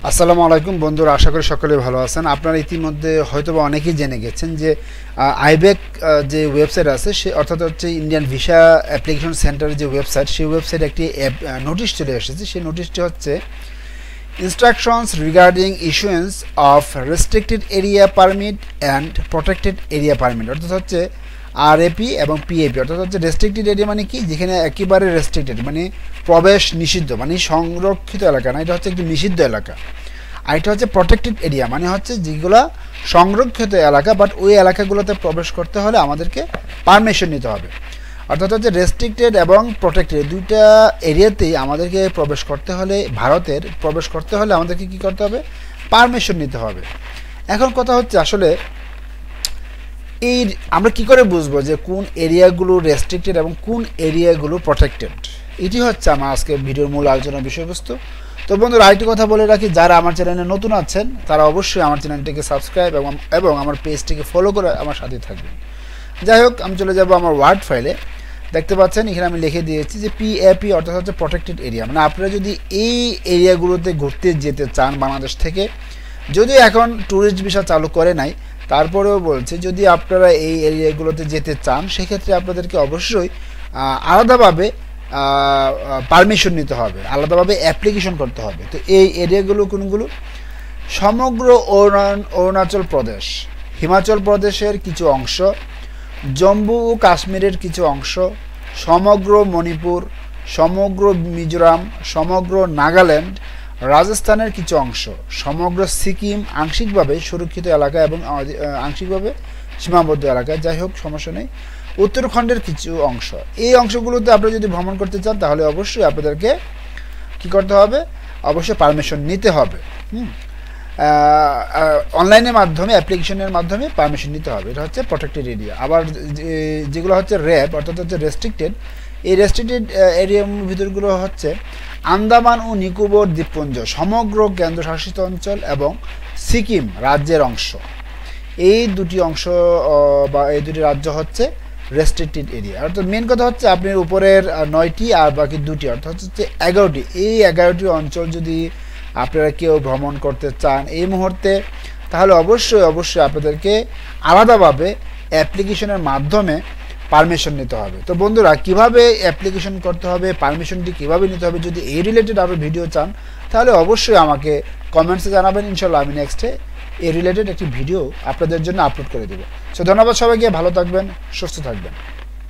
আসসালামু আলাইকুম বন্ধুরা, আশা করি সকলে ভালো আছেন। আপনারা ইতিমধ্যে হয়তোবা অনেকেই জেনে গেছেন যে আইবেক যে ওয়েবসাইট আছে সে অর্থাৎ হচ্ছে ইন্ডিয়ান ভিসা অ্যাপ্লিকেশন সেন্টারের যে ওয়েবসাইট, সেই ওয়েবসাইটে একটি নোটিশ চলে এসেছে। সেই নোটিশটি হচ্ছে instructions regarding issuance of restricted area permit and protected area permit, অর্থাৎ হচ্ছে আরএপি এবং পিএপি। অর্থাৎ হচ্ছে রেস্ট্রিক্টেড এরিয়া মানে কি, যেখানে একেবারে রেস্ট্রিক্টেড মানে প্রবেশ নিষিদ্ধ, মানে সংরক্ষিত এলাকা না, এটা হচ্ছে একটি নিষিদ্ধ এলাকা। আর এটা হচ্ছে প্রোটেক্টেড এরিয়া মানে হচ্ছে যেগুলো সংরক্ষিত এলাকা, বাট ওই এলাকাগুলোতে প্রবেশ করতে হলে আমাদেরকে পারমিশন নিতে হবে। অর্থাৎ হচ্ছে রেস্ট্রিক্টেড এবং প্রোটেক্টেড দুইটা এরিয়াতেই আমাদেরকে প্রবেশ করতে হলে, ভারতের প্রবেশ করতে হলে আমাদেরকে কী করতে হবে, পারমিশন নিতে হবে। এখন কথা হচ্ছে আসলে এই আমরা কি করে বুঝবো যে কোন এরিয়াগুলো রেস্ট্রিক্টেড এবং কোন এরিয়াগুলো প্রোটেক্টেড? এটি হচ্ছে আমার আজকে ভিডিওর মূল আলোচনার বিষয়বস্তু। তো বন্ধুরা, আরেকটি কথা বলে রাখি, যারা আমার চ্যানেলে নতুন আছেন তারা অবশ্যই আমার চ্যানেলটিকে সাবস্ক্রাইব এবং আমার পেজটিকে ফলো করে আমার সাথে থাকবেন। যাই হোক, আমি চলে যাব আমার ওয়ার্ড ফাইলে। দেখতে পাচ্ছেন এখানে আমি লিখে দিয়েছি যে পিএপি অর্থাৎ হচ্ছে প্রোটেক্টেড এরিয়া। মানে আপনারা যদি এই এরিয়াগুলোতে ঘুরতে যেতে চান বাংলাদেশ থেকে, যদিও এখন ট্যুরিস্ট ভিসা চালু করে নাই, তারপরেও বলছে যদি আপনারা এই এরিয়াগুলোতে যেতে চান সেক্ষেত্রে আপনাদেরকে অবশ্যই আলাদাভাবে পারমিশন নিতে হবে, আলাদাভাবে অ্যাপ্লিকেশন করতে হবে। তো এই এরিয়াগুলো কোনগুলো? সমগ্র অরুণাচল প্রদেশ, হিমাচল প্রদেশের কিছু অংশ, জম্মু ও কাশ্মীরের কিছু অংশ, সমগ্র মণিপুর, সমগ্র মিজোরাম, সমগ্র নাগাল্যান্ড, রাজস্থানের কিছু অংশ, সমগ্র সিকিম, আংশিকভাবে সুরক্ষিত এলাকা এবং আংশিকভাবে সীমাবদ্ধ এলাকায়, যাই হোক সমস্যা নেই, উত্তরাখণ্ডের কিছু অংশ। এই অংশগুলোতে আপনি যদি ভ্রমণ করতে চান তাহলে অবশ্যই আপনাদেরকে কী করতে হবে, অবশ্যই পারমিশন নিতে হবে। অনলাইনের মাধ্যমে, অ্যাপ্লিকেশনের মাধ্যমে পারমিশন নিতে হবে। এটা হচ্ছে প্রোটেক্টেড এরিয়া। আবার যেগুলো হচ্ছে র্যাব অর্থাৎ হচ্ছে রেস্ট্রিক্টেড, এই রেস্ট্রিক্টেড এরিয়ার ভিতরগুলো হচ্ছে আন্দামান ও নিকোবর দ্বীপপুঞ্জ, সমগ্র কেন্দ্রশাসিত অঞ্চল এবং সিকিম রাজ্যের অংশ। এই দুটি অংশ বা এই দুটি রাজ্য হচ্ছে রেস্ট্রিক্টেড এরিয়া। অর্থাৎ মেন কথা হচ্ছে আপনার উপরের 9টি আর বাকি 2টি অর্থাৎ হচ্ছে 11টি, এই 11টি অঞ্চল যদি আপনারা কেউ ভ্রমণ করতে চান এই মুহূর্তে, তাহলে অবশ্যই আপনাদেরকে আলাদাভাবে অ্যাপ্লিকেশনের মাধ্যমে পারমিশন নিতে হবে। তো বন্ধুরা, কিভাবে অ্যাপ্লিকেশন করতে হবে, পারমিশনটি কীভাবে নিতে হবে, যদি এই রিলেটেড আরও ভিডিও চান তাহলে অবশ্যই আমাকে কমেন্টসে জানাবেন। ইনশাল্লাহ আমি নেক্সটে এই রিলেটেড একটি ভিডিও আপনাদের জন্য আপলোড করে দেবো। সো ধন্যবাদ সবাইকে, ভালো থাকবেন, সুস্থ থাকবেন।